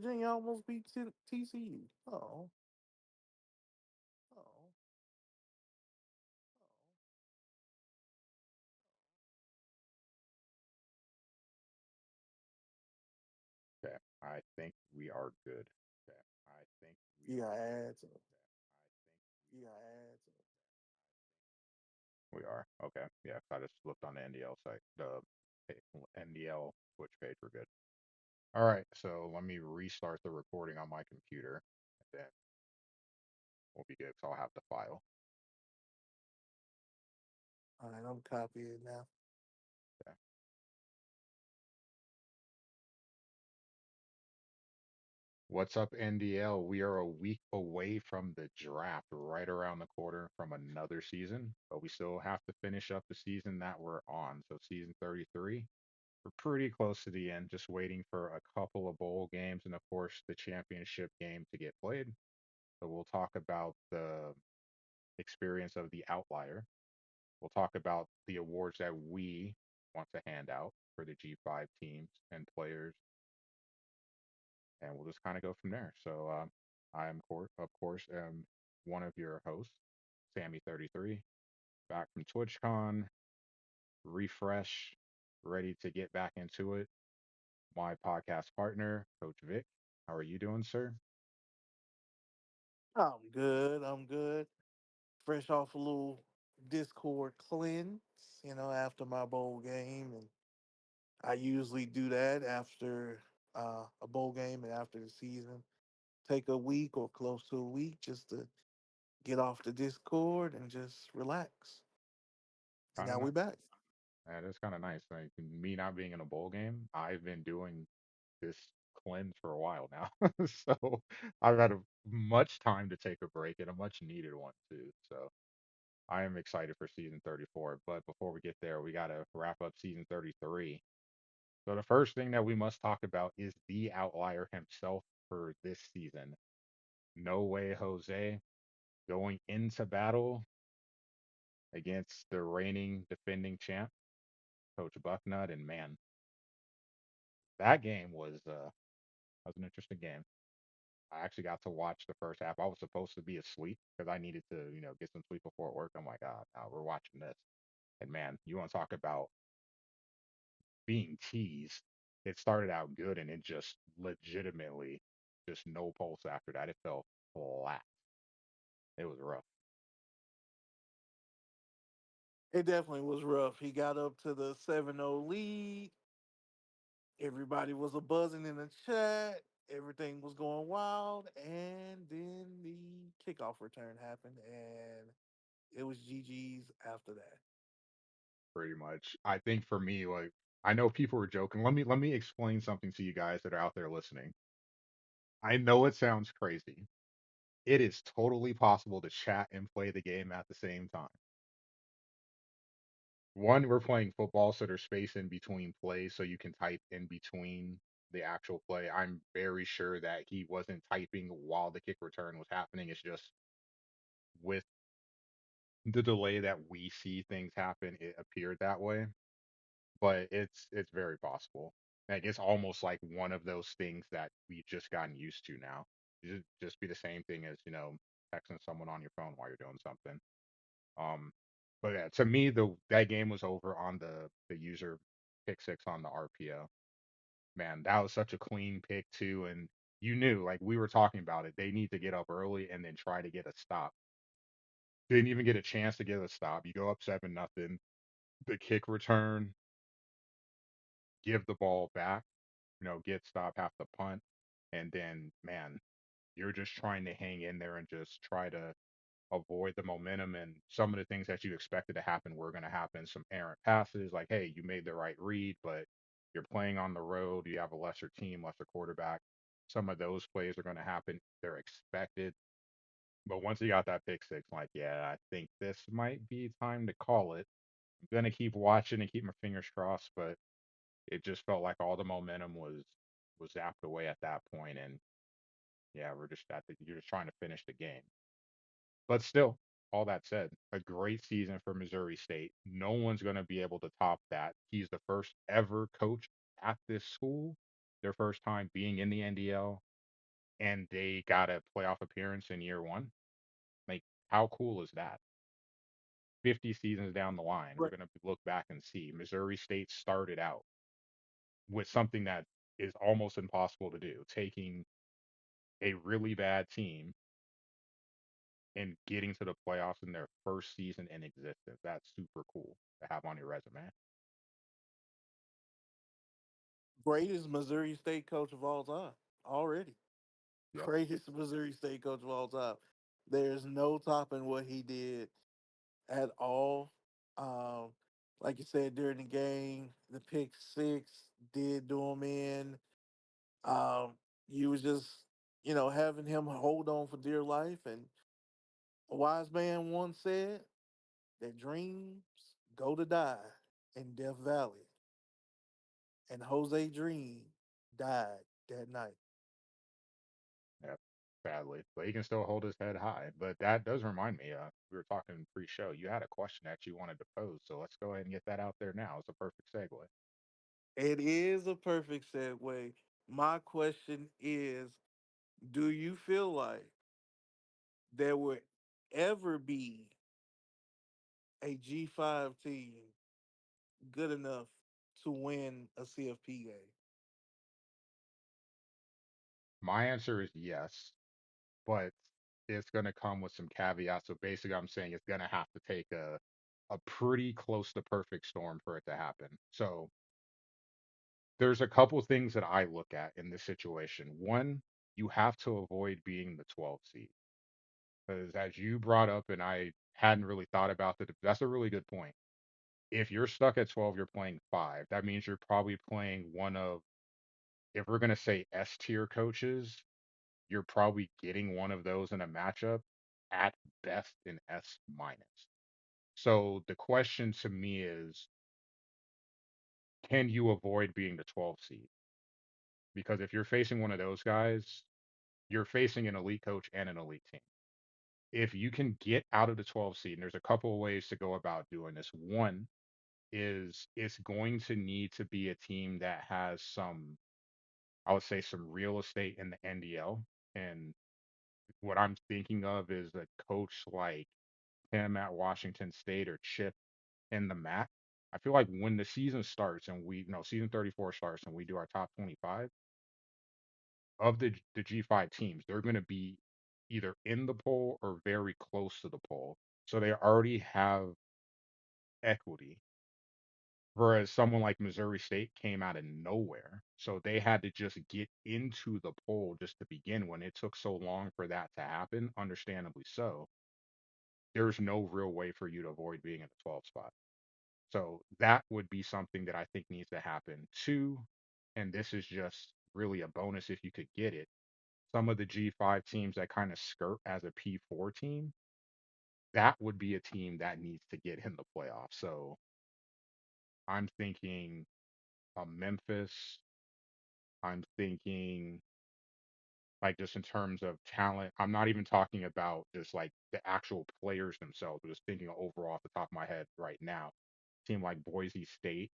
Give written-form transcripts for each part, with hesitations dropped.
Virginia almost beat TCU. Oh, oh, Okay, I think we are good. Okay, I think we you got are good. ads. Okay, I think we You got are good. ads. We are. Okay, yeah, I just looked on the NDL site, the NDL Twitch page. We're good. All right, so let me restart the recording on my computer, and then we'll be good. So I'll have the file. All right, I'm copying now. Okay. What's up, NDL? We are a week away from the draft, right around the corner from another season, but we still have to finish up the season that we're on. So, season 33, we're pretty close to the end, just waiting for a couple of bowl games and, of course, the championship game to get played. So, we'll talk about the experience of the outlier. We'll talk about the awards that we want to hand out for the G5 teams and players, and we'll just kind of go from there. So I am, of course, am one of your hosts, Sammy33, back from TwitchCon, refresh, ready to get back into it. My podcast partner, Coach Vic. How are you doing, sir? I'm good. I'm good. Fresh off a little Discord cleanse, after my bowl game, and I usually do that after a bowl game and after the season. Take a week or close to a week just to get off the Discord and just relax. And Kind of now nice. we back. That is kind of nice. Like me not being in a bowl game, I've been doing this cleanse for a while now. So I've had much time to take a break and a much needed one too. So I am excited for season 34. But before we get there, we got to wrap up season 33. So the first thing that we must talk about is the outlier himself for this season. No way, Jose, going into battle against the reigning defending champ, Coach Bucknut, and man, that game was an interesting game. I actually got to watch the first half. I was supposed to be asleep because I needed to, get some sleep before work. I'm like, ah, no, we're watching this. And man, you want to talk about being teased? It started out good and it just legitimately just no pulse after that. It fell flat. It was rough. It definitely was rough. He got up to the 7-0 lead. Everybody was a buzzing in the chat. Everything was going wild. And then the kickoff return happened. And it was GG's after that. Pretty much. I think for me, like I know people were joking. Let me explain something to you guys that are out there listening. I know it sounds crazy. It is totally possible to chat and play the game at the same time. One, we're playing football, so there's space in between plays, so you can type in between the actual play. I'm very sure that he wasn't typing while the kick return was happening. It's just with the delay that we see things happen, it appeared that way. But it's very possible. Like it's almost like one of those things that we just gotten used to now. Just be the same thing as, texting someone on your phone while you're doing something. Um, but yeah, to me, the that game was over on the user pick six on the RPO. Man, that was such a clean pick too, and you knew like we were talking about it. They need to get up early and then try to get a stop. Didn't even get a chance to get a stop. You go up 7-0. The kick return, give the ball back, get stop, have to punt, and then man, you're just trying to hang in there and just try to avoid the momentum and some of the things that you expected to happen were going to happen. Some errant passes, like, hey, you made the right read, but you're playing on the road. You have a lesser team, lesser quarterback. Some of those plays are going to happen. They're expected. But once you got that pick six, like, yeah, I think this might be time to call it. I'm going to keep watching and keep my fingers crossed, but it just felt like all the momentum was zapped away at that point, and yeah, we're just you're just trying to finish the game. But still, all that said, a great season for Missouri State. No one's going to be able to top that. He's the first ever coach at this school, their first time being in the NDL. and they got a playoff appearance in year one. Like, how cool is that? 50 seasons down the line, we're Right. going to look back and see Missouri State started out with something that is almost impossible to do, taking a really bad team and getting to the playoffs in their first season in existence. That's super cool to have on your resume. Greatest Missouri State coach of all time already. Yep. Greatest Missouri State coach of all time. There's no topping what he did at all. Um, like you said during the game, the pick six did do him in. You was just, having him hold on for dear life. And a wise man once said that dreams go to die in Death Valley. And Jose Dream died that night. Yep. Sadly, but he can still hold his head high. But that does remind me, we were talking pre-show. You had a question that you wanted to pose, so let's go ahead and get that out there now. It's a perfect segue. It is a perfect segue. My question is, do you feel like there will ever be a G5 team good enough to win a CFP game? My answer is yes, but it's going to come with some caveats. So basically, I'm saying it's going to have to take a pretty close to perfect storm for it to happen. So there's a couple things that I look at in this situation. One, you have to avoid being the 12 seed because as you brought up, and I hadn't really thought about that. That's a really good point. If you're stuck at 12, you're playing five. That means you're probably playing one of, if we're going to say S tier coaches, you're probably getting one of those in a matchup at best in S minus. So the question to me is, can you avoid being the 12 seed? Because if you're facing one of those guys, you're facing an elite coach and an elite team. If you can get out of the 12 seed, and there's a couple of ways to go about doing this. One is it's going to need to be a team that has some, I would say, some real estate in the NDL. And what I'm thinking of is a coach like him at Washington State or Chip in the MAC. I feel like when the season starts and season 34 starts and we do our top 25 of the G5 teams, they're going to be either in the poll or very close to the poll. So they already have equity. Whereas someone like Missouri State came out of nowhere. So they had to just get into the poll just to begin when it took so long for that to happen, understandably so. There's no real way for you to avoid being in the 12 spot. So that would be something that I think needs to happen. Two, and this is just really a bonus if you could get it. Some of the G5 teams that kind of skirt as a P4 team, that would be a team that needs to get in the playoffs. So I'm thinking Memphis. I'm thinking like just in terms of talent. I'm not even talking about just like the actual players themselves. I'm just thinking overall off the top of my head right now. Team like Boise State,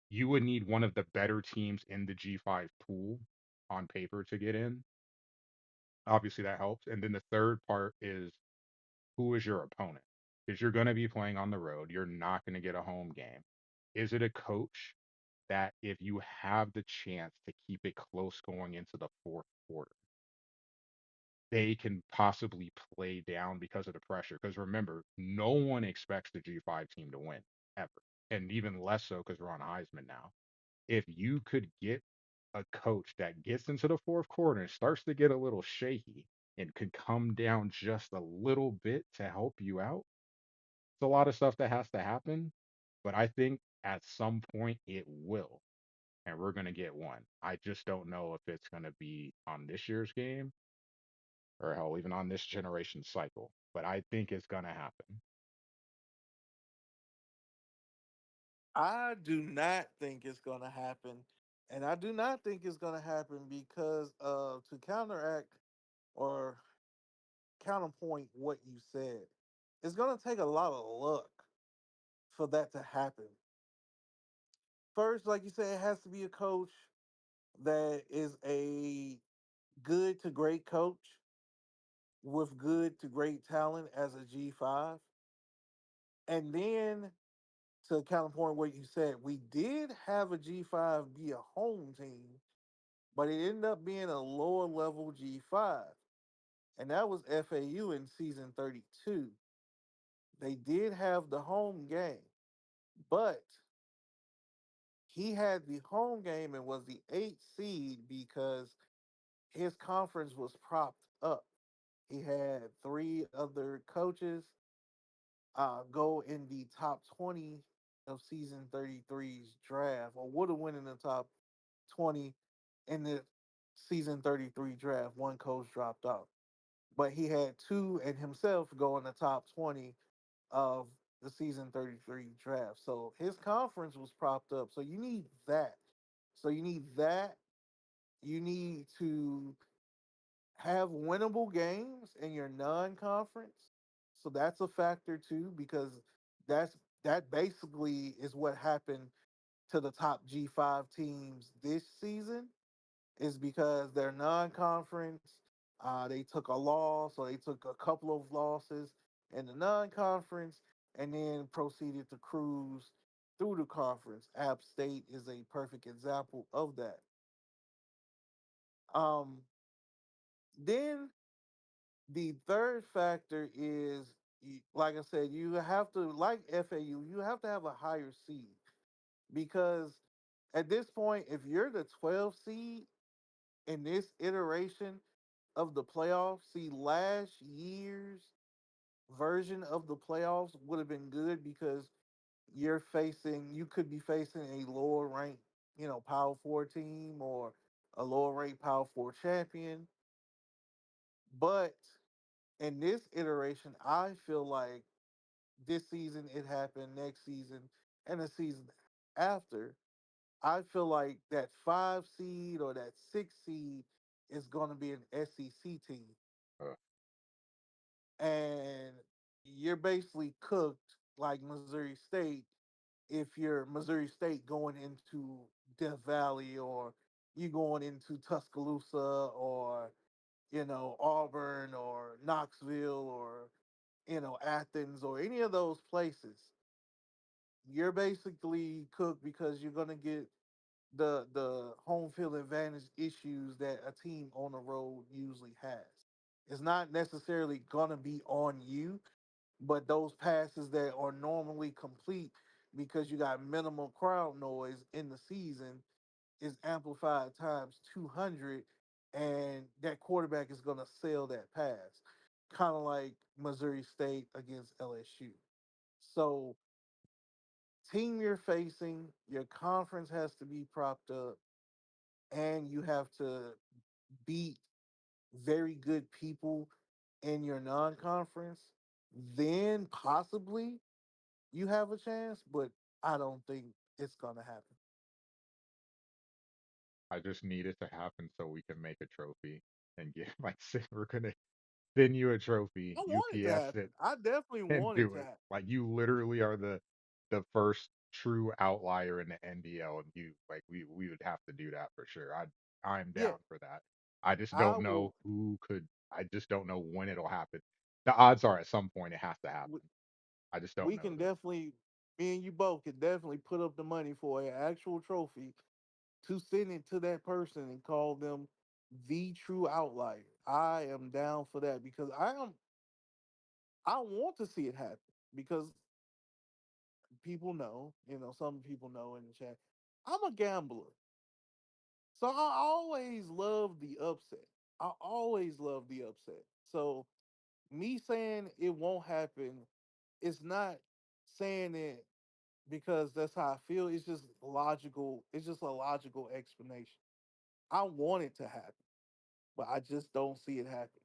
you would need one of the better teams in the G5 pool on paper to get in. Obviously, that helps. And then the third part is who is your opponent? Because you're going to be playing on the road. You're not going to get a home game. Is it a coach that if you have the chance to keep it close going into the fourth quarter, they can possibly play down because of the pressure? Because remember, no one expects the G5 team to win ever. And even less so because we're on Heisman now. If you could get a coach that gets into the fourth quarter and starts to get a little shaky and could come down just a little bit to help you out, it's a lot of stuff that has to happen. But I think at some point it will. And we're going to get one. I just don't know if it's going to be on this year's game or hell, even on this generation cycle. But I think it's going to happen. I do not think it's going to happen. And I do not think it's going to happen because to counteract or counterpoint what you said, it's going to take a lot of luck for that to happen. First, like you said, it has to be a coach that is a good to great coach with good to great talent as a G5. And then to counterpoint what you said, we did have a G5 be a home team, but it ended up being a lower level G5. And that was FAU in season 32. They did have the home game, but he had the home game and was the eighth seed because his conference was propped up. He had three other coaches go in the top 20 of season 33's draft, or would have went in the top 20 in the season 33 draft. One coach dropped out, but he had two and himself go in the top 20 of the season 33 draft. So his conference was propped up. So you need that. So you need that. You need to have winnable games in your non-conference. So that's a factor too, because that basically is what happened to the top G5 teams this season, is because they're non-conference. They took a loss, or they took a couple of losses in the non-conference, and then proceeded to cruise through the conference. App State is a perfect example of that. Um, then the third factor is, like I said, you have to, like FAU, you have to have a higher seed, because at this point, if you're the 12th seed in this iteration of the playoffs, see, last year's version of the playoffs would have been good because you could be facing a lower ranked, Power Four team, or a lower ranked Power Four champion. But in this iteration, I feel like this season it happened, next season, and the season after, I feel like that five seed or that six seed is going to be an SEC team. Uh, And you're basically cooked like Missouri State if you're Missouri State going into Death Valley, or you going into Tuscaloosa, or Auburn, or Knoxville, or Athens, or any of those places. You're basically cooked because you're gonna get the home field advantage issues that a team on the road usually has. It's not necessarily gonna be on you, but those passes that are normally complete because you got minimal crowd noise in the season is amplified times 200, and that quarterback is going to sell that pass, kind of like Missouri State against LSU. So team you're facing, your conference has to be propped up, and you have to beat very good people in your non-conference. Then possibly you have a chance, but I don't think it's gonna happen. I just need it to happen so we can make a trophy and get like we're gonna send you a trophy, I want it to UPS it, happen. I definitely and want it do to it. happen. Like you literally are the first true outlier in the NDL, and you like we would have to do that for sure. I'm Yeah, down for that. I just I don't know will. who could. I just don't know when it'll happen. The odds are at some point it has to We, happen. I just don't we know can though. definitely, me and you both can definitely put up the money for an actual trophy to send it to that person and call them the true outlier. I am down for that because I want to see it happen, because people know, some people know in the chat, I'm a gambler. So I always love the upset. I always love the upset. So me saying it won't happen, it's not saying it because that's how I feel. It's just logical. It's just a logical explanation. I want it to happen, but I just don't see it happen.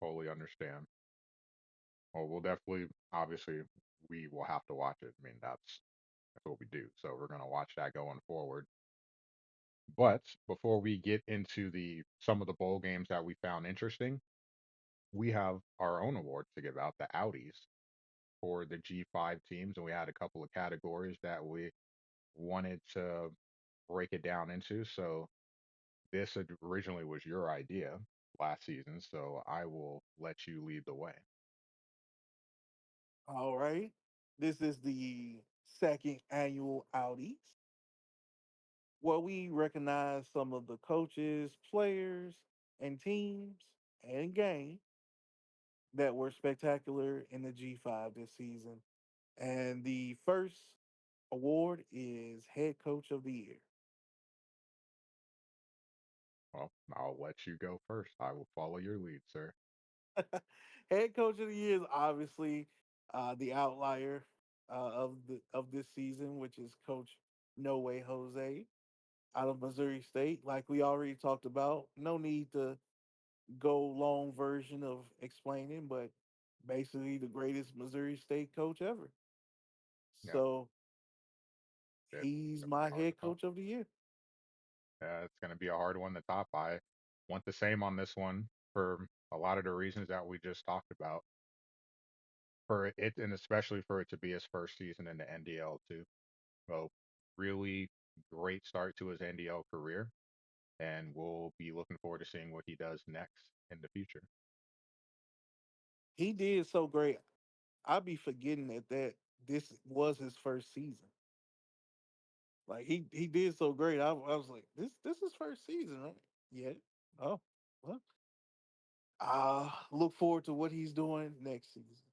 Totally understand. Well, we'll definitely, obviously, we will have to watch it. I mean, that's what we do. So we're gonna watch that going forward. But before we get into the some of the bowl games that we found interesting, we have our own award to give out, the Audis for the G5 teams, and we had a couple of categories that we wanted to break it down into. So this originally was your idea last season, so I will let you lead the way. All right. This is the second annual Outies, where we recognize some of the coaches, players, and teams and game that were spectacular in the G5 this season. And the first award is Head Coach of the Year. Well, I'll let you go first. I will follow your lead, sir. Head Coach of the Year is obviously the outlier of this season, which is Coach No Way Jose out of Missouri State. Like we already talked about, no need to go long version of explaining, but basically the greatest Missouri State coach ever. Yeah, So it's he's gonna be my hard to head top. coach of the year. It's gonna be a hard one to top. I want the same on this one for a lot of the reasons that we just talked about. For it, and especially for it to be his first season in the NDL too. So really great start to his NDL career, and we'll be looking forward to seeing what he does next in the future. He did so great. I'd be forgetting that this was his first season. Like he did so great. I was like, this is first season, right? Yeah. Oh, well. Look forward to what he's doing next season.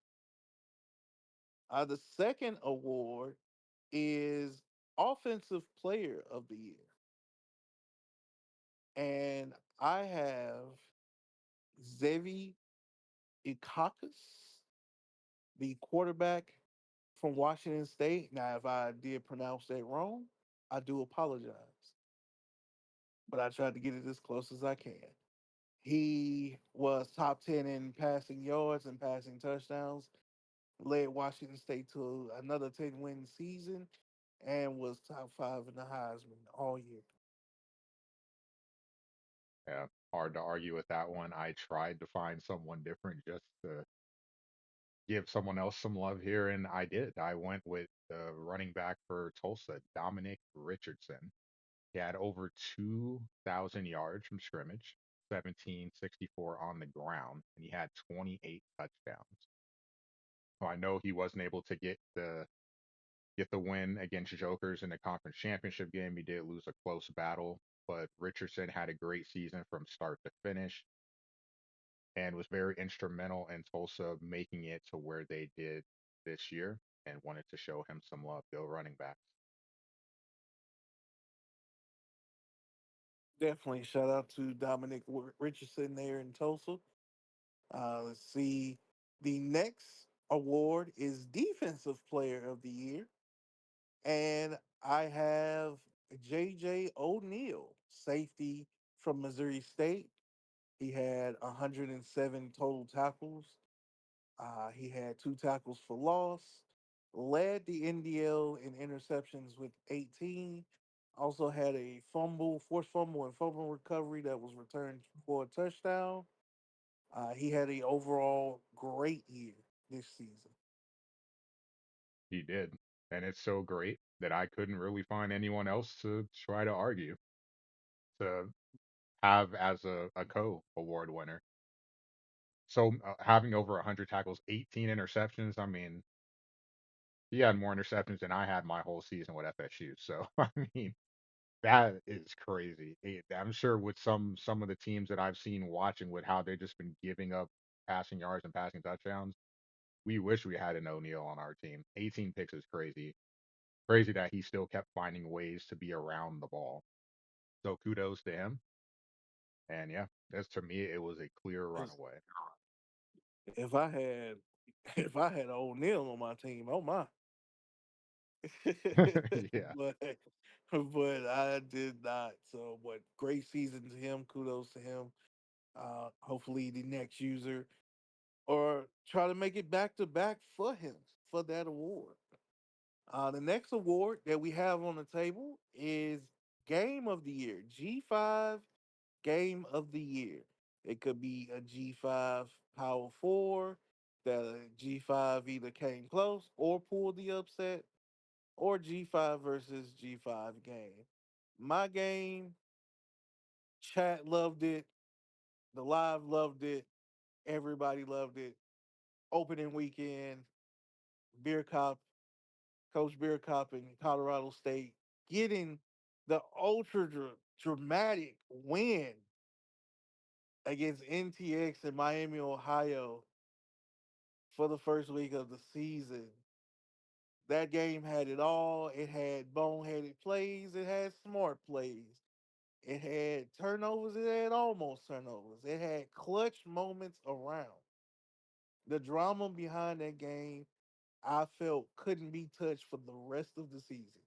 The second award is Offensive Player of the Year, and I have Zevi Ikakis, the quarterback from Washington State. Now, if I did pronounce that wrong, I do apologize, but I tried to get it as close as I can. He was top 10 in passing yards and passing touchdowns, led Washington State to another 10-win season, and was top five in the Heisman all year. Yeah, hard to argue with that one. I tried to find someone different just to give someone else some love here, and I did. I went with the running back for Tulsa, Dominic Richardson. He had over 2,000 yards from scrimmage, 1764 on the ground, and he had 28 touchdowns. So I know he wasn't able to get the win against Jokers in the conference championship game. He did lose a close battle, but Richardson had a great season from start to finish and was very instrumental in Tulsa making it to where they did this year and wanted to show him some love. Go running backs. Definitely shout out to Dominic Richardson there in Tulsa. Let's see. The next award is Defensive Player of the Year. And I have JJ O'Neal, safety from Missouri State. He had 107 total tackles. He had two tackles for loss, led the NDL in interceptions with 18. Also had a fumble, forced fumble, and fumble recovery that was returned for a touchdown. He had a overall great year this season. He did. And it's so great that I couldn't really find anyone else to try to argue to have as a co award winner. So having over 100 tackles, 18 interceptions. I mean, he had more interceptions than I had my whole season with FSU. So I mean, that is crazy. I'm sure with some of the teams that I've seen watching with how they've just been giving up passing yards and passing touchdowns, we wish we had an O'Neal on our team. 18 picks is crazy. Crazy that he still kept finding ways to be around the ball. So kudos to him. And yeah, that's to me it was a clear 'Cause runaway. if I had if I had O'Neal on my team, oh my. Yeah, but but I did not. So but great season to him. Kudos to him. Hopefully the next user or try to make it back to back for him for that award. The next award that we have on the table is Game of the Year. G5 Game of the Year. It could be a G5 Power Four that G5 either came close or pulled the upset, or G5 versus G5 game. My game, Chat loved it. The live loved it. Everybody loved it. Opening weekend, Beer Cop, Coach Beer Cop in Colorado State, getting the dramatic win against NTX in Miami, Ohio for the first week of the season. That game had it all. It had boneheaded plays. It had smart plays. It had turnovers. It had almost turnovers. It had clutch moments around. The drama behind that game, I felt couldn't be touched for the rest of the season.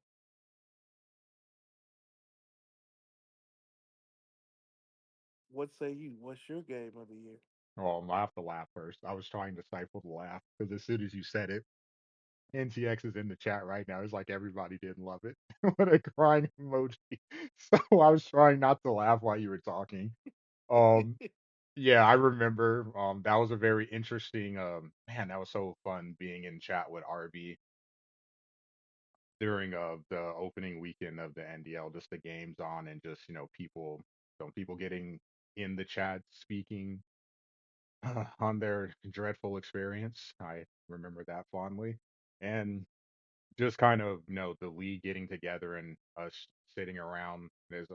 What say you? What's your game of the year? Well, I have to laugh first. I was trying to stifle the laugh because as soon as you said it, NTX is in the chat right now. It's like everybody didn't love it. What a crying emoji. So I was trying not to laugh while you were talking. Um, yeah, I remember. That was a very interesting. Man, that was so fun being in chat with RB during the opening weekend of the NDL. Just the games on and just people, some people getting in the chat speaking on their dreadful experience. I remember that fondly. And just kind of, the league getting together and us sitting around is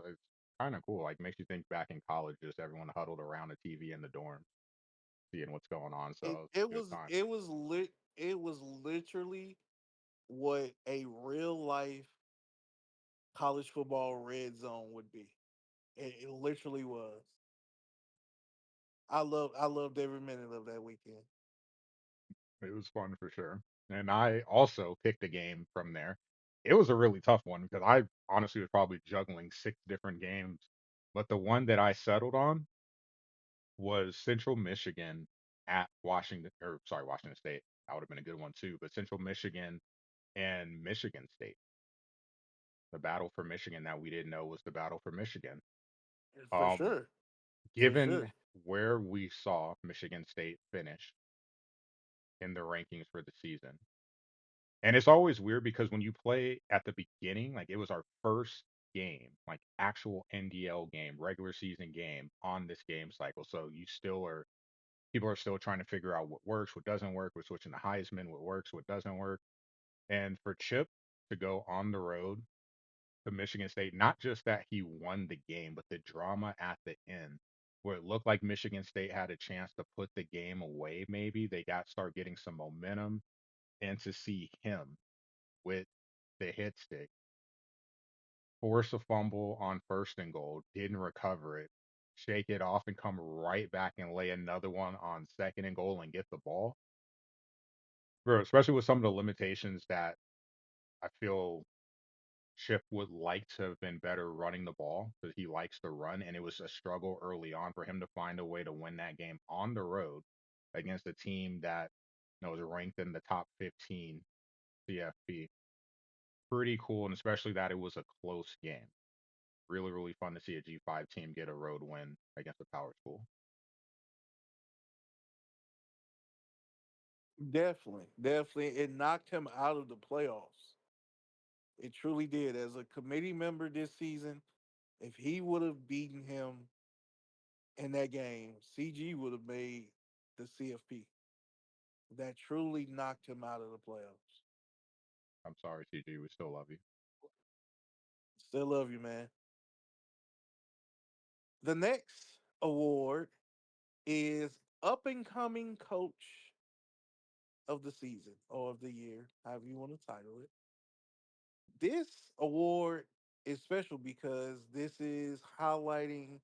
kind of cool. Like makes you think back in college, just everyone huddled around a TV in the dorm, seeing what's going on. it So it good was time. it was lit it was literally what a real life college football red zone would be. It literally was. I loved every minute of that weekend. It was fun for sure. And I also picked a game from there. It was a really tough one because I honestly was probably juggling six different games. But the one that I settled on was Central Michigan at Washington, or sorry, Washington State. That would have been a good one too. But Central Michigan and Michigan State, the battle for Michigan that we didn't know was the battle for Michigan. For Um, sure. For Given sure. where we saw Michigan State finish in the rankings for the season, and it's always weird because when you play at the beginning, like it was our first game, like actual NDL game, regular season game on this game cycle. So you still are people are still trying to figure out what works, what doesn't work. We're switching to Heisman, what works, what doesn't work. And for Chip to go on the road to Michigan State, not just that he won the game, but the drama at the end, where it looked like Michigan State had a chance to put the game away, maybe they got start getting some momentum, and to see him with the hit stick force a fumble on first and goal, didn't recover it, shake it off and come right back and lay another one on second and goal and get the ball. Bro, especially with some of the limitations that I feel Chip would like to have been better running the ball because he likes to run, and it was a struggle early on for him to find a way to win that game on the road against a team that was ranked in the top 15 CFP. Pretty cool, and especially that it was a close game. Really, really fun to see a G5 team get a road win against a power school. Definitely. Definitely. It knocked him out of the playoffs. It truly did. As a committee member this season, if he would have beaten him in that game, CG would have made the CFP. That truly knocked him out of the playoffs. I'm sorry, CG, we still love you. Still love you, man. The next award is up and coming coach of the season or of the year, however you want to title it. This award is special because this is highlighting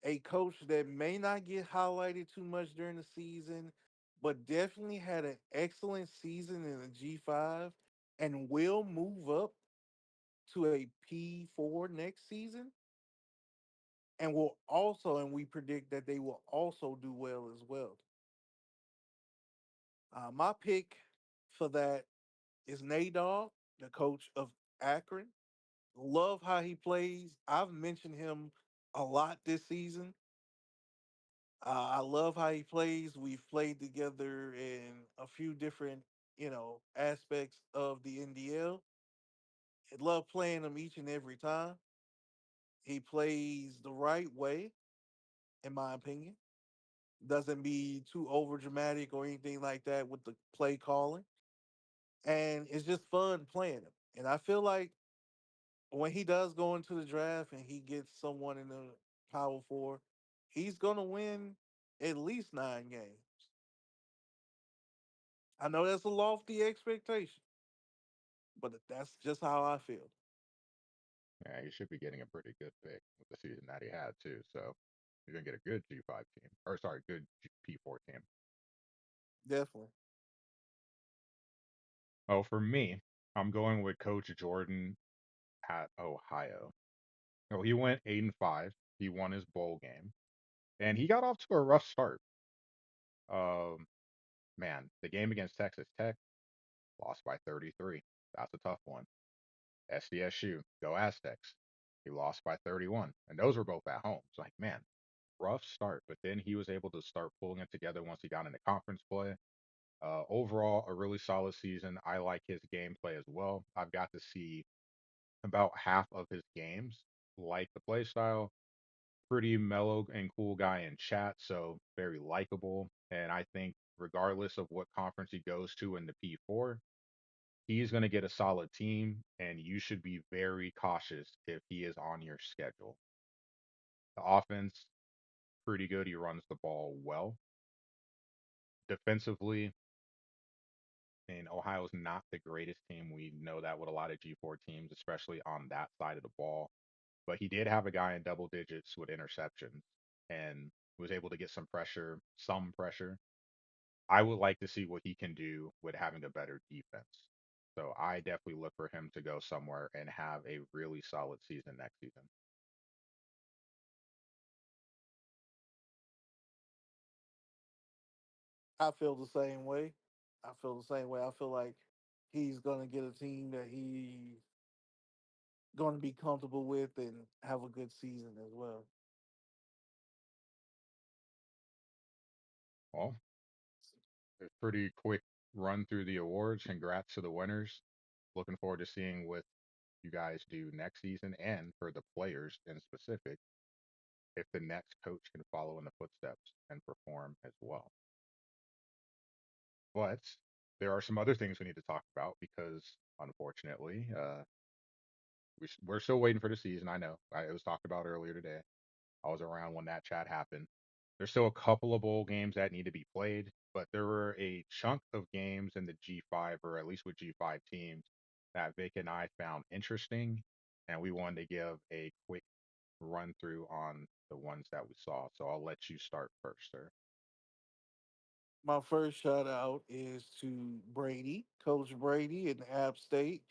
a coach that may not get highlighted too much during the season, but definitely had an excellent season in the G5 and will move up to a P4 next season. And will also, and we predict that they will also do well as well. My pick for that is Nadog, the coach of Akron. Love how he plays. I've mentioned him a lot this season. I love how he plays. We've played together in a few different, aspects of the NDL. I love playing him each and every time. He plays the right way, in my opinion. Doesn't be too over dramatic or anything like that with the play calling. And it's just fun playing him. And I feel like when he does go into the draft and he gets someone in the power four, he's gonna win at least 9 games. I know that's a lofty expectation, but that's just how I feel. Yeah, he should be getting a pretty good pick with the season that he had too. So he's gonna get a good G5 team, or sorry, good P4 team. Definitely. Oh, for me, I'm going with Coach Jordan at Ohio. Oh, he went 8-5. He won his bowl game, and he got off to a rough start. Um, Man, the game against Texas Tech lost by 33. That's a tough one. SDSU, go Aztecs. He lost by 31, and those were both at home. It's like, man, rough start, but then he was able to start pulling it together once he got into conference play. Overall, a really solid season. I like his gameplay as well. I've got to see about half of his games, like the play style. Pretty mellow and cool guy in chat, so very likable. And I think regardless of what conference he goes to in the P4, he's going to get a solid team, and you should be very cautious if he is on your schedule. The offense, pretty good. He runs the ball well. Defensively, and Ohio's not the greatest team. We know that with a lot of G4 teams, especially on that side of the ball. But he did have a guy in double digits with interceptions and was able to get some pressure. I would like to see what he can do with having a better defense. So I definitely look for him to go somewhere and have a really solid season next season. I feel the same way. I feel the same way. I feel like he's gonna get a team that he's gonna be comfortable with and have a good season as well. Well, a pretty quick run through the awards. Congrats to the winners. Looking forward to seeing what you guys do next season and for the players in specific, if the next coach can follow in the footsteps and perform as well. But there are some other things we need to talk about because unfortunately, we're still waiting for the season. I know. It was talked about earlier today. I was around when that chat happened. There's still a couple of bowl games that need to be played, but there were a chunk of games in the G5, or at least with G5 teams, that Vic and I found interesting, and we wanted to give a quick run through on the ones that we saw. So I'll let you start first, sir. My first shout out is to Brady, Coach Brady in App State.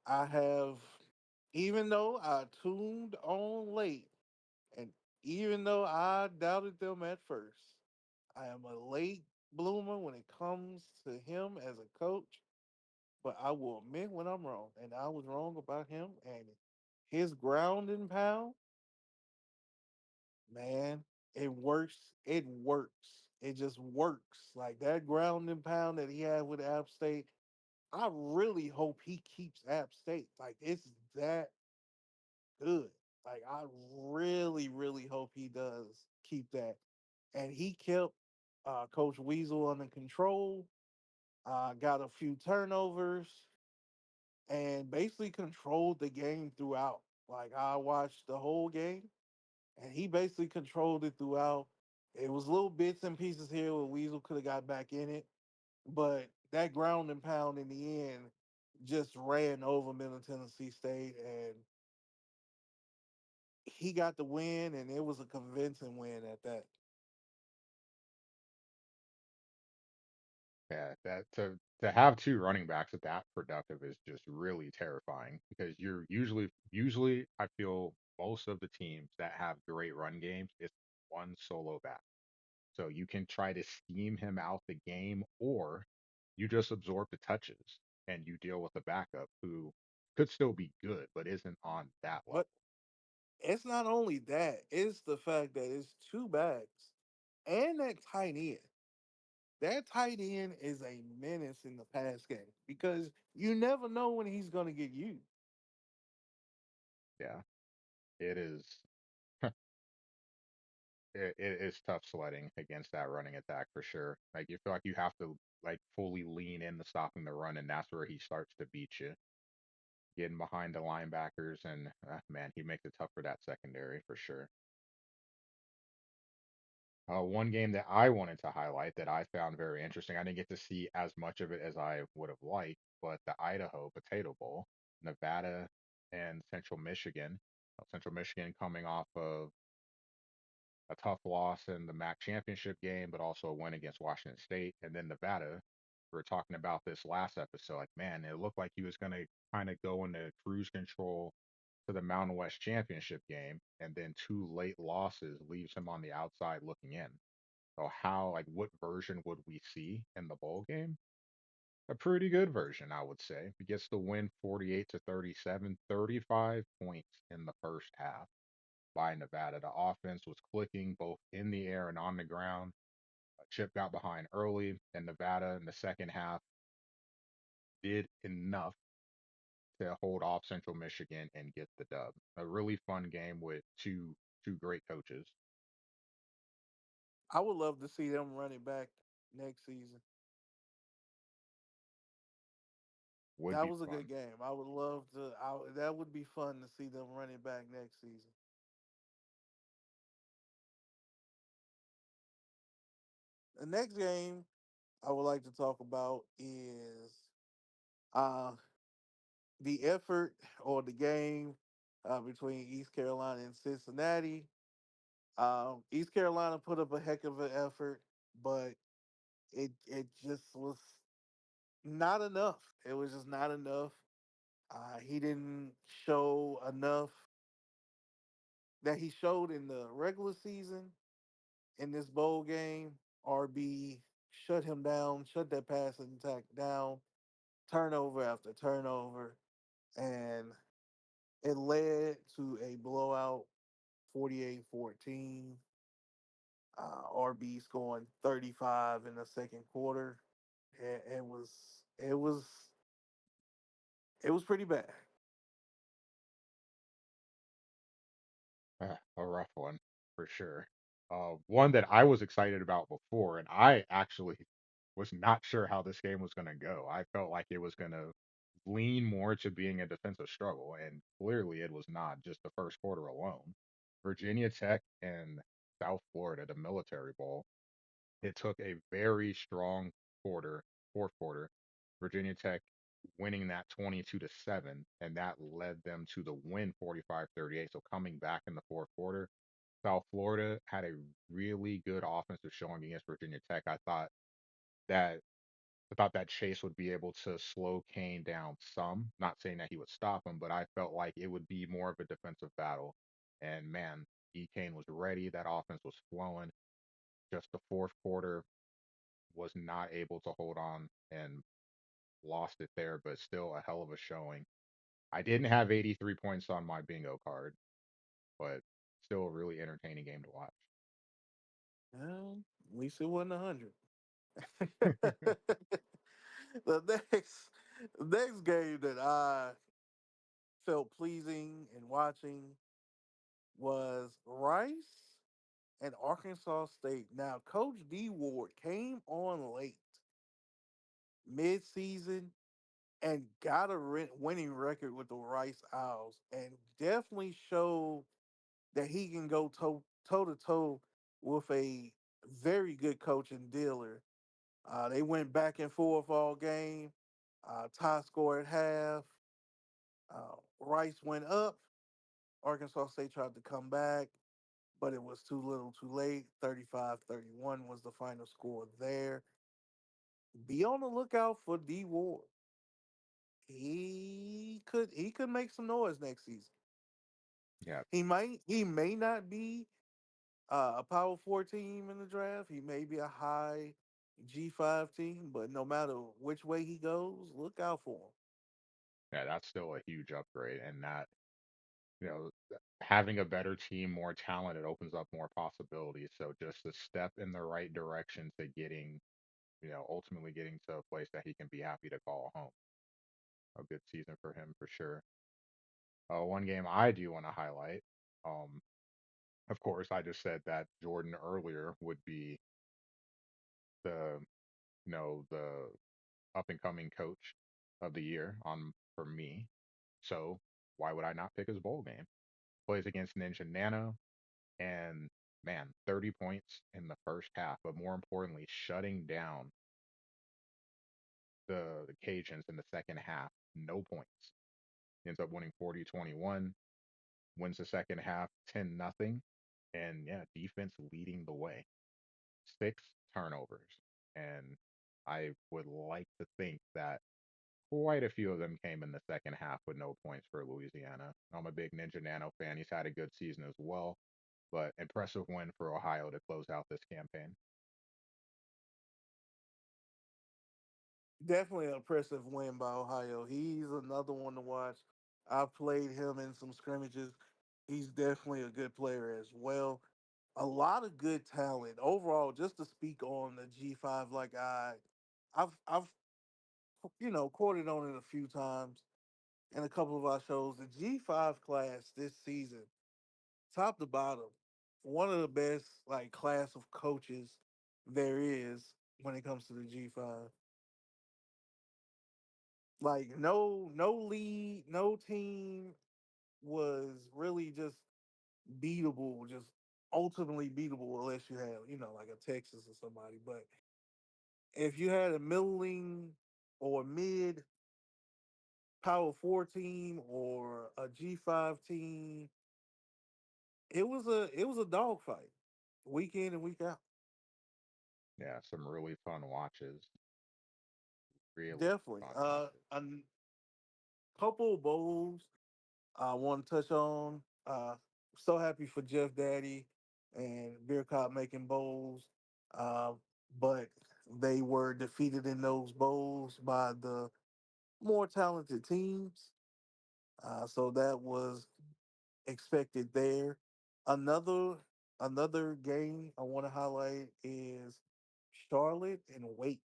I have, even though I tuned on late, and even though I doubted them at first, I am a late bloomer when it comes to him as a coach. But I will admit when I'm wrong, and I was wrong about him and his ground and pound. Man, it works. It works. It just works. Like that ground and pound that he had with App State. I really hope he keeps App State. Like it's that good. Like I really, really hope he does keep that. And he kept Coach Weasel under control. Got a few turnovers and basically controlled the game throughout. Like I watched the whole game and he basically controlled it throughout. It was little bits and pieces here where Weasel could have got back in it, but that ground and pound in the end just ran over Middle Tennessee State, and he got the win, and it was a convincing win at that. Yeah, that to have two running backs that productive is just really terrifying because you're usually I feel most of the teams that have great run games, it's one solo back. So you can try to scheme him out the game, or you just absorb the touches and you deal with a backup who could still be good, but isn't on that level. But it's not only that; it's the fact that it's two backs and that tight end. That tight end is a menace in the pass game because you never know when he's going to get used. Yeah. it is it is tough sledding against that running attack for sure. Like you feel like you have to like fully lean into stopping the run, and that's where he starts to beat you, getting behind the linebackers, and man, he makes it tough for that secondary for sure. One game that I wanted to highlight that I found very interesting. I didn't get to see as much of it as I would have liked, but the Idaho Potato Bowl, Nevada and Central Michigan. Central Michigan coming off of a tough loss in the MAC championship game, but also a win against Washington State. And then Nevada, we were talking about this last episode. Like, man, it looked like he was going to kind of go into cruise control to the Mountain West championship game, and then two late losses leaves him on the outside looking in. So how, like, what version would we see in the bowl game? A pretty good version, I would say. He gets the win 48-37, 35 points in the first half by Nevada. The offense was clicking both in the air and on the ground. Chip got behind early, and Nevada in the second half did enough to hold off Central Michigan and get the dub. A really fun game with two great coaches. I would love to see them run it back next season. Would That be was a good fun. game. I would love to. That would be fun to see them run it back next season. The next game I would like to talk about is uh, the effort or the game between East Carolina and Cincinnati. East Carolina put up a heck of an effort, but it just was not enough. It was just not enough. He didn't show enough that he showed in the regular season in this bowl game. RB shut him down, shut that passing attack down, turnover after turnover, and it led to a blowout 48-14. RB scoring 35 in the second quarter. It was pretty bad. A rough one for sure. One that I was excited about before, and I actually was not sure how this game was going to go. I felt like it was going to lean more to being a defensive struggle, and clearly it was not, just the first quarter alone. Virginia Tech and South Florida, the Military Bowl, it took a very strong quarter, fourth quarter, Virginia Tech winning that 22-7, and that led them to the win 45-38. So coming back in the fourth quarter, South Florida had a really good offensive showing against Virginia Tech. That I thought that Chase would be able to slow Kane down some. Not saying that he would stop him, but I felt like it would be more of a defensive battle. And man, E. Kane was ready. That offense was flowing. Just the fourth quarter was not able to hold on and lost it there, but still a hell of a showing. I didn't have 83 points on my bingo card, but still a really entertaining game to watch. Well, at least it wasn't 100. the next game that I felt pleasing in watching was Rice and Arkansas State. Now, Coach D Ward came on late, mid-season, and got a winning record with the Rice Owls, and definitely showed that he can go toe to toe with a very good coach and dealer. They went back and forth all game. Tie score at half. Rice went up. Arkansas State tried to come back, but it was too little too late. 35-31 was the final score there. Be on the lookout for D Ward. He could make some noise next season. Yeah, He may not be a Power Four team in the draft. He may be a high G5 team, but no matter which way he goes, look out for him. yeah, that's still a huge upgrade, and that having a better team, more talent, it opens up more possibilities. So just a step in the right direction to getting, ultimately getting to a place that he can be happy to call home. A good season for him for sure. One game I do want to highlight. Um, of course, I just said that Jordan earlier would be the the up and coming coach of the year on for me. So why would I not pick his bowl game? Plays against Ninja Nana and man, 30 points in the first half, but more importantly, shutting down the Cajuns in the second half. No points. Ends up winning 40-21, wins the second half 10-0. And yeah, defense leading the way. Six turnovers. And I would like to think that quite a few of them came in the second half with no points for Louisiana. I'm a big Ninja Nano fan. He's had a good season as well, but impressive win for Ohio to close out this campaign. Definitely an impressive win by Ohio. He's another one to watch. I've played him in some scrimmages. He's definitely a good player as well. A lot of good talent overall. Just to speak on the G5, like I've quoted on it a few times in a couple of our shows. The G5 class this season, top to bottom, one of the best like class of coaches there is when it comes to the G5. Like no lead, no team was really just beatable, just ultimately beatable unless you had, like a Texas or somebody. But if you had a middling or mid power four team or a G5 team, it was a dogfight week in and week out. Yeah, some really fun watches. Really Definitely. fun watches. A couple of bowls I want to touch on. So happy for Jeff Daddy and Beer Cop making bowls, uh, but they were defeated in those bowls by the more talented teams. So that was expected there. Another another game I want to highlight is Charlotte and Wake.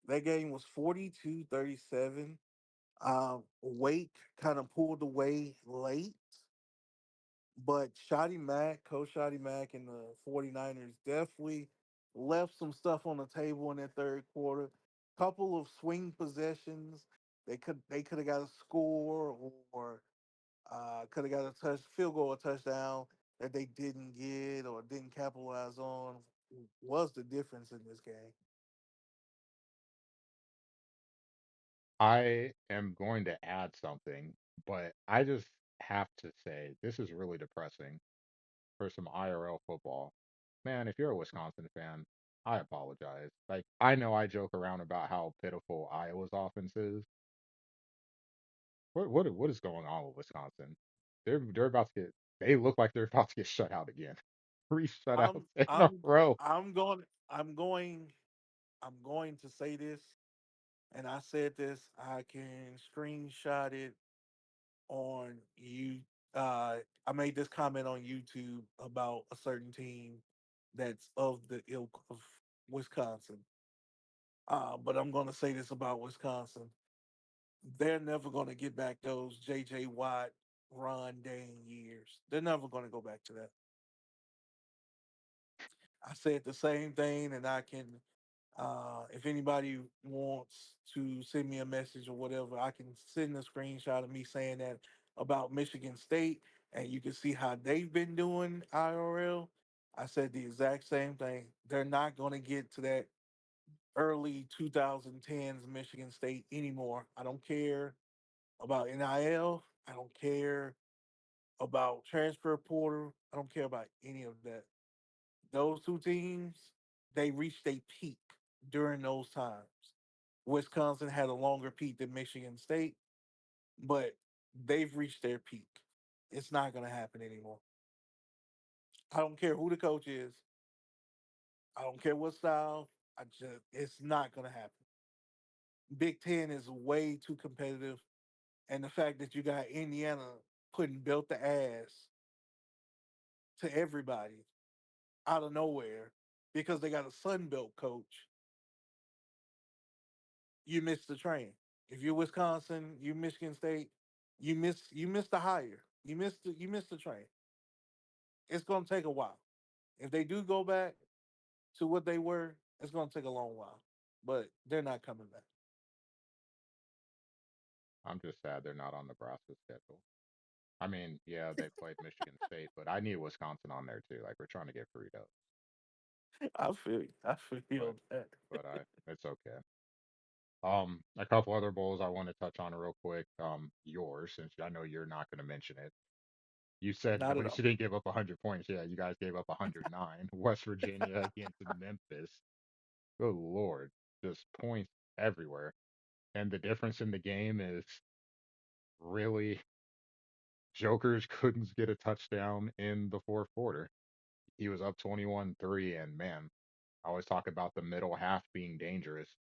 That game was 42-37. Wake kind of pulled away late, but Shotty Mack, Coach Shotty Mack and the 49ers definitely left some stuff on the table in that third quarter. Couple of swing possessions. They could have got a score or could have got a field goal or touchdown that they didn't get or didn't capitalize on. Was the difference in this game? I am going to add something, but I just have to say this is really depressing for some IRL football. Man, if you're a Wisconsin fan, I apologize. Like I know I joke around about how pitiful Iowa's offense is. What is going on with Wisconsin? They're about to get they look like they're about to get shut out again. Three shutouts I'm in a I'm row. I'm going I'm going I'm going to say this, and I said this. I can screenshot it on you. I made this comment on YouTube about a certain team that's of the ilk of Wisconsin. But I'm going to say this about Wisconsin: they're never going to get back those J.J. Watt, Ron Dane years. They're never going to go back to that. I said the same thing, and I can. If anybody wants to send me a message or whatever, I can send a screenshot of me saying that about Michigan State, and you can see how they've been doing IRL. I said the exact same thing. They're not going to get to that early 2010s Michigan State anymore. I don't care about NIL. I don't care about transfer portal. I don't care about any of that. Those two teams, they reached a peak during those times. Wisconsin had a longer peak than Michigan State, but they've reached their peak. It's not going to happen anymore. I don't care who the coach is. I don't care what style. It's not going to happen. Big Ten is way too competitive, and the fact that you got Indiana putting belt to ass to everybody out of nowhere because they got a Sun Belt coach, you missed the train. If you're Wisconsin, you Michigan State, you miss the hire. You missed the train. It's gonna take a while. If they do go back to what they were, it's gonna take a long while. But they're not coming back. I'm just sad they're not on Nebraska's schedule. I mean, yeah, they played Michigan State, but I need Wisconsin on there too. Like we're trying to get Frito, I feel you. I but feel that. it's okay. A couple other bowls I want to touch on real quick. Yours, since I know you're not going to mention it. You said Not at at least all. you didn't give up 100 points. Yeah, you guys gave up 109. West Virginia against Memphis. Good Lord, just points everywhere. And the difference in the game is really Joker's couldn't get a touchdown in the fourth quarter. He was up 21-3, and man, I always talk about the middle half being dangerous,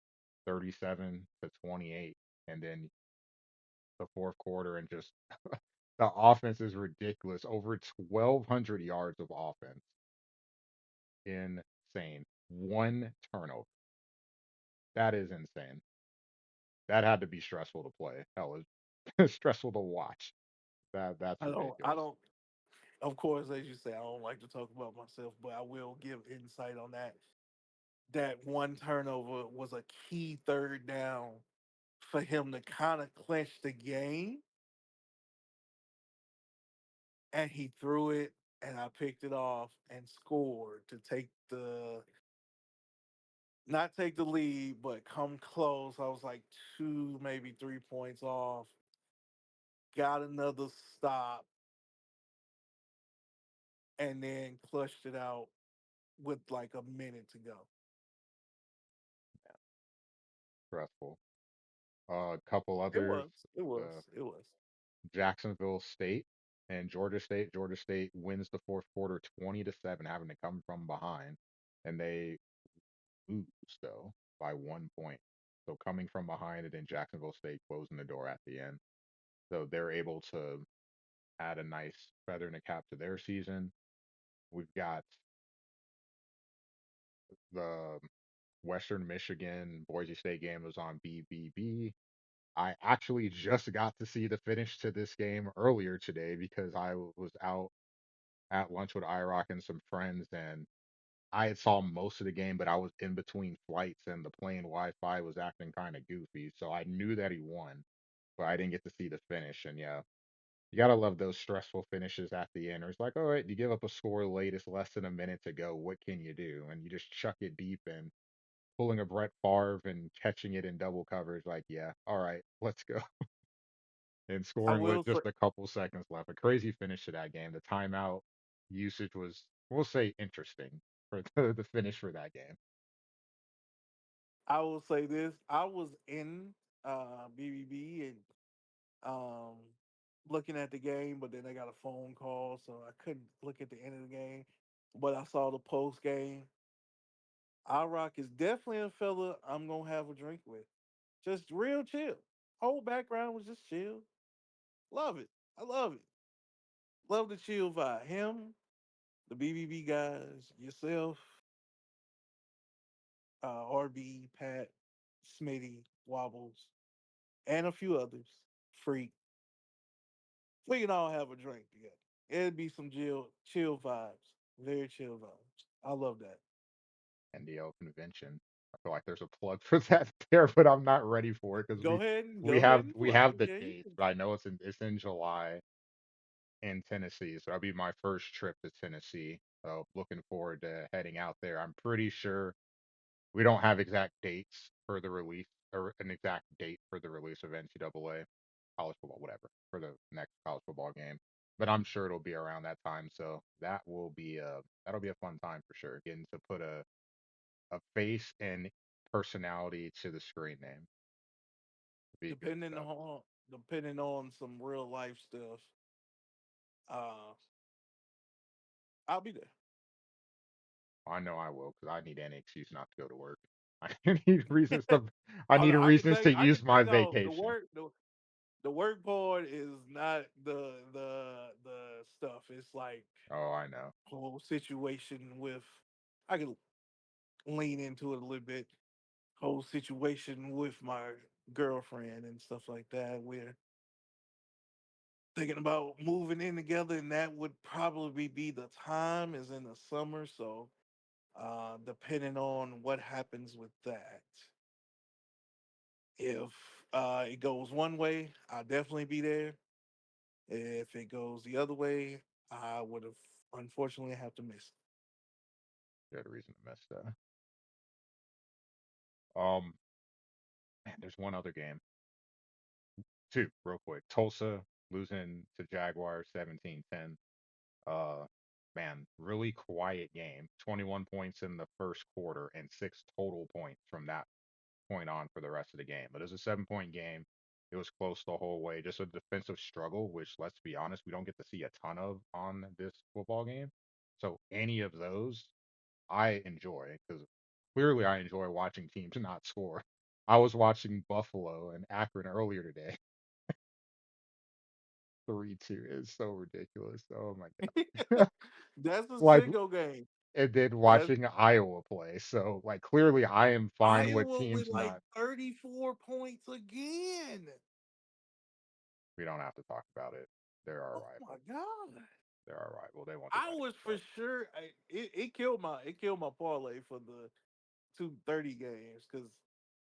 37 to 28, and then the fourth quarter and just the offense is ridiculous. Over 1,200 yards of offense. Insane. One turnover. That is insane. That had to be stressful to play. Hell, it's stressful to watch. That's I don't. I ridiculous. don't. Of course, as you say, I don't like to talk about myself, but I will give insight on that. That one turnover was a key third down for him to kind of clinch the game, and he threw it, and I picked it off and scored to take the not take the lead, but come close. I was like 2, maybe 3 points off. Got another stop, and then clutched it out with like a minute to go. Stressful. A couple It others. was. It Uh, was. It was. Jacksonville State and Georgia State. Georgia State wins the fourth quarter 20-7, having to come from behind, and they lose though by 1 point. So coming from behind and then Jacksonville State closing the door at the end. So they're able to add a nice feather in the cap to their season. We've got the Western Michigan Boise State game was on BBB. I actually just got to see the finish to this game earlier today because I was out at lunch with IROC and some friends, and I had saw most of the game, but I was in between flights and the plane Wi-Fi was acting kind of goofy, so I knew that he won, but I didn't get to see the finish. And yeah, you gotta love those stressful finishes at the end. Where it's like, all right, you give up a score late, it's less than a minute to go. What can you do? And you just chuck it deep and pulling a Brett Favre and catching it in double coverage. Like, yeah, all right, let's go. And I scoring with will say. just a couple seconds left. A crazy finish to that game. The timeout usage was, we'll say, interesting for the finish for that game. I will say this. I was in BBB and um, looking at the game, but then I got a phone call, so I couldn't look at the end of the game. But I saw the post game. Rock is definitely a fella I'm gonna have a drink with. Just real chill. Whole background was just chill. Love it. I love it. Love the chill vibe. Him, the BBB guys, yourself, RB, Pat, Smitty, Wobbles, and a few others. Freak. We can all have a drink together. It'd be some chill vibes. Very chill vibes. I love that. NDL convention. I feel like there's a plug for that there, but I'm not ready for it because Go ahead and we go ahead have and we plug have it. the Yeah, you dates, can. but I know it's in July in Tennessee, so that'll be my first trip to Tennessee. So looking forward to heading out there. I'm pretty sure we don't have exact dates for the release or an exact date for the release of NCAA college football, whatever, for the next college football game. But I'm sure it'll be around that time. So that'll be a fun time for sure. Getting to put a face and personality to the screen name. Be good Depending stuff. on depending on some real life stuff, uh, I'll be there. I know I will because I need any excuse not to go to work. I need reasons to I I, need I can reasons tell to you. I use can my no the vacation. work the work part is not the stuff. It's like Oh, I know. whole situation with. I can lean into it a little bit. Whole situation with my girlfriend and stuff like that, where thinking about moving in together, and that would probably be the time is in the summer. So, depending on what happens with that, if it goes one way, I'll definitely be there. If it goes the other way, I would have unfortunately have to miss Good reason to miss that. Um, man, there's one other game. Two, real quick. Tulsa losing to Jaguars 17-10. Uh, man, really quiet game. 21 points in the first quarter and six total points from that point on for the rest of the game. But it was a 7 point game. It was close the whole way. Just a defensive struggle, which, let's be honest, we don't get to see a ton of on this football game. So any of those, I enjoy because clearly I enjoy watching teams not score. I was watching Buffalo and Akron earlier today. 3-2 is so ridiculous. Oh my it. god. That's a Like, single game. and then That's watching Iowa play. So like clearly I am fine with Iowa with teams like not. 34 points again. We don't have to talk about it. They're our Oh my rival. god. They're our rival. They won't do I that was again for though. sure it killed my parlay for the 230 games because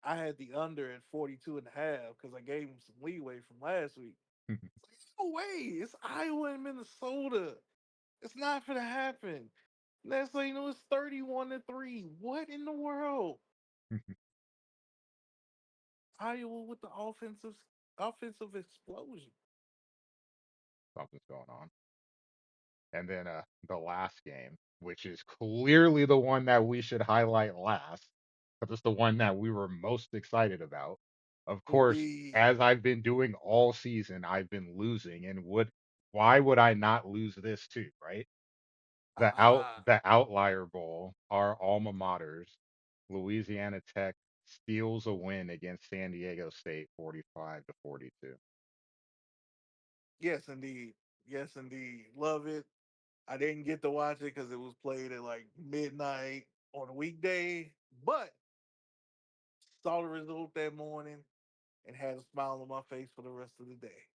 I had the under at 42 and a half because I gave him some leeway from last week. No way, it's Iowa and Minnesota. It's not gonna happen. Next thing you know, it's 31-3. What in the world? Iowa with the offensive explosion. Something's going on. And then the last game, which is clearly the one that we should highlight last, because it's the one that we were most excited about. Of course, Indeed. as I've been doing all season, I've been losing, and would why would I not lose this too, right? Ah, The Outlier Bowl, our alma maters, Louisiana Tech steals a win against San Diego State 45-42. yes, indeed. Yes, indeed. Love it. I didn't get to watch it because it was played at like midnight on a weekday, but saw the result that morning and had a smile on my face for the rest of the day.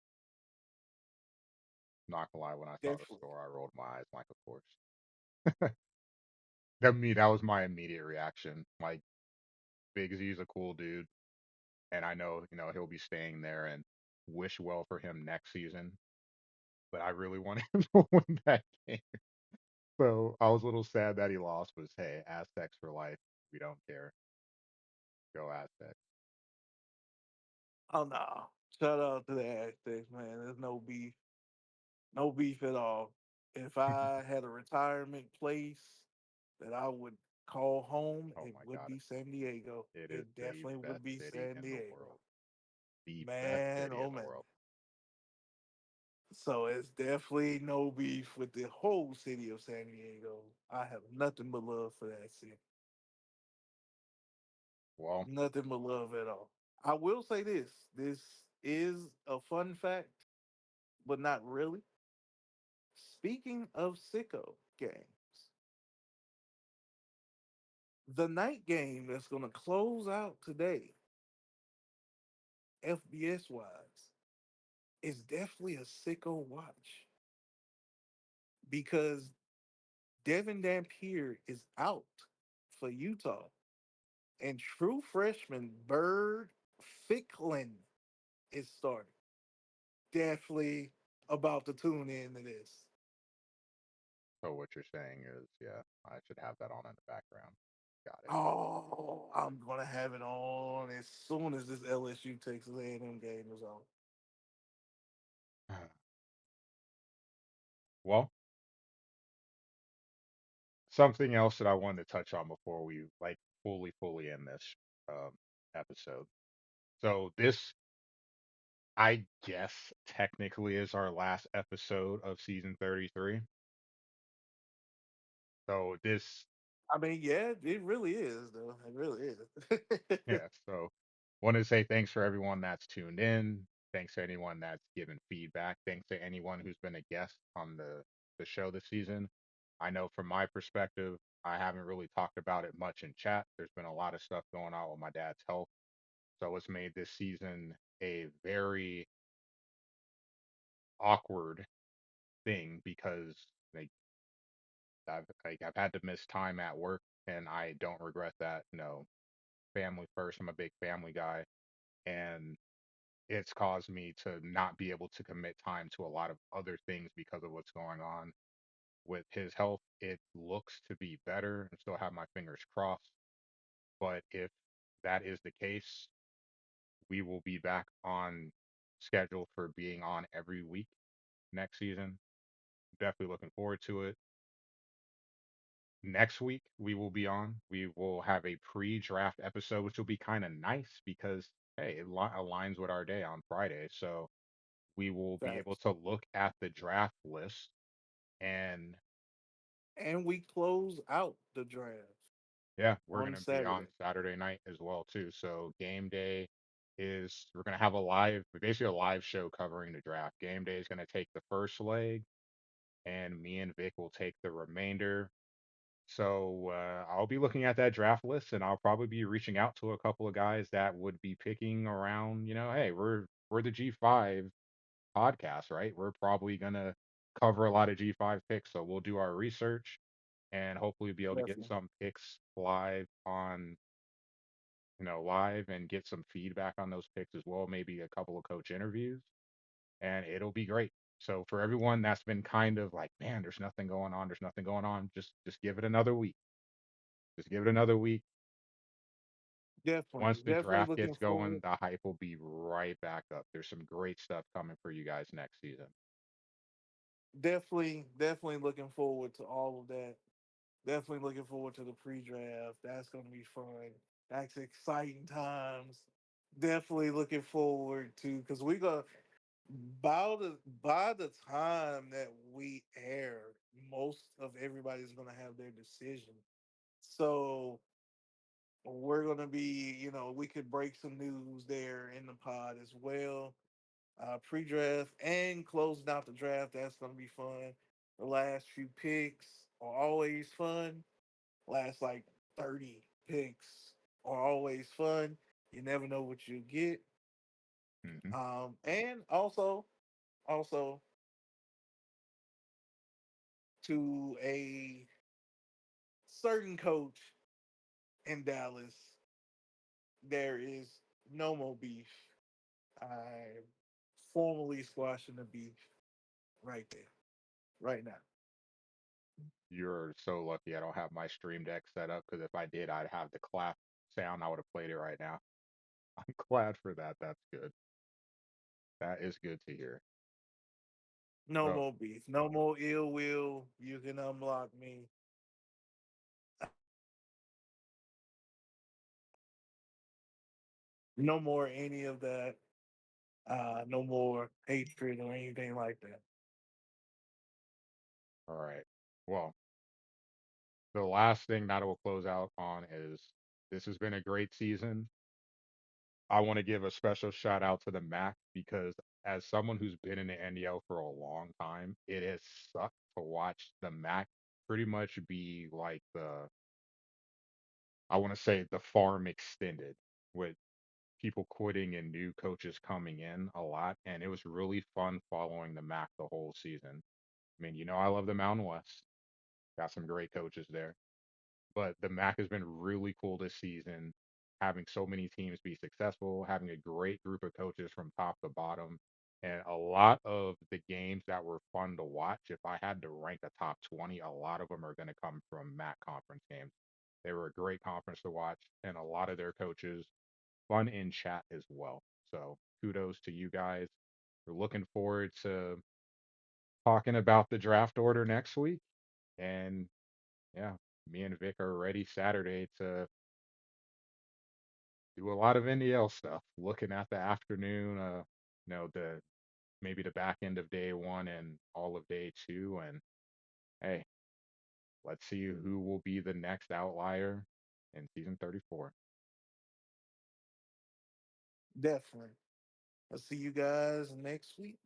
Not gonna lie, when I saw the Definitely. score, I rolled my eyes like, of course. That was my immediate reaction. Like Big Z's a cool dude, and I know he'll be staying there, and wish well for him next season. But I really wanted him to win that game, so I was a little sad that he lost. But hey, Aztecs for life. We don't care. Go Aztecs. Oh no. Shout out to the Aztecs, man. There's no beef. No beef at all. If I had a retirement place that I would call home, Oh it my would God, be San Diego. it is It the definitely would best be city San in the Diego. world. The best Man, city oh in the man. world. So it's definitely no beef with the whole city of San Diego. I have nothing but love for that city. Well, Nothing but love at all. I will say this. This is a fun fact, but not really. Speaking of sicko games, the night game that's going to close out today, FBS wise, is definitely a sicko watch because Devin Dampier is out for Utah. And true freshman Bird Ficklin is starting. Definitely about to tune in to this. so what you're saying is, yeah, I should have that on in the background. Got Oh, I'm gonna have it on as soon as this LSU Texas A&M game is on. it. Well, something else that I wanted to touch on before we like fully end this um, episode. So this, I guess, technically is our last episode of season 33. So this, I mean, yeah, it really is, though. It really is. yeah. So want to say thanks for everyone that's tuned in. Thanks to anyone that's given feedback. Thanks to anyone who's been a guest on the show this season. I know from my perspective, I haven't really talked about it much in chat. There's been a lot of stuff going on with my dad's health. So it's made this season a very awkward thing because like I've had to miss time at work, and I don't regret that. Family first. I'm a big family guy, and it's caused me to not be able to commit time to a lot of other things because of what's going on with his health. It looks to be better. I still have my fingers crossed, but if that is the case, we will be back on schedule for being on every week next season. Definitely looking forward to it. Next week we will be on. We will have a pre-draft episode, which will be kind of nice because hey, it aligns with our day on Friday. So we will be able Facts. to look at the draft list and And we close out the draft yeah, we're on gonna be on Saturday. Saturday night as well too. So game day is we're gonna have a live, basically a live show covering the draft. Game day is gonna take the first leg, and me and Vic will take the remainder. So I'll be looking at that draft list, and I'll probably be reaching out to a couple of guys that would be picking around. Hey, we're the G5 podcast, right? We're probably gonna cover a lot of G5 picks, so we'll do our research and hopefully be able to get Definitely. some picks live and get some feedback on those picks as well, maybe a couple of coach interviews, and it'll be great. So for everyone that's been kind of like, man, there's nothing going on, just give it another week. Just give it another week. Definitely. Once the Definitely draft looking gets going, forward. the hype will be right back up. There's some great stuff coming for you guys next season. Definitely looking forward to all of that. Definitely looking forward to the pre-draft. That's going to be fun. That's exciting times. Definitely looking forward to because we go by the time that we air, most of everybody's going to have their decision. So we're going to be, we could break some news there in the pod as well. Pre-draft and closing out the draft. That's going to be fun. The last few picks are always fun. Last like 30 picks are always fun. You never know what you get. Hmm. And also to a certain coach in Dallas, there is no more beef. I'm formally squashing the beef right there, right now. You're so lucky I don't have my Stream Deck set up because if I did, I'd have the clap sound. I would have played it right now. I'm glad for that. That's good. That is good to hear. No So, more beef. No more ill will. You can unblock me. No more any of that. No more hatred or anything like that. all right. Well, the last thing that I will close out on is this has been a great season. I want to give a special shout out to the MAC because as someone who's been in the NDL for a long time, it has sucked to watch the MAC pretty much be like I want to say the farm extended with people quitting and new coaches coming in a lot. And it was really fun following the MAC the whole season. I mean, I love the Mountain West. Got some great coaches there. But the MAC has been really cool this season, having so many teams be successful, having a great group of coaches from top to bottom, and a lot of the games that were fun to watch. If I had to rank a top 20, a lot of them are going to come from MAC conference games. They were a great conference to watch, and a lot of their coaches fun in chat as well. So kudos to you guys. We're looking forward to talking about the draft order next week. And yeah, me and Vic are ready Saturday to do a lot of NDL stuff, looking at the afternoon, the maybe the back end of day one and all of day two. And hey, let's see who will be the next outlier in season 34. Definitely. I'll see you guys next week.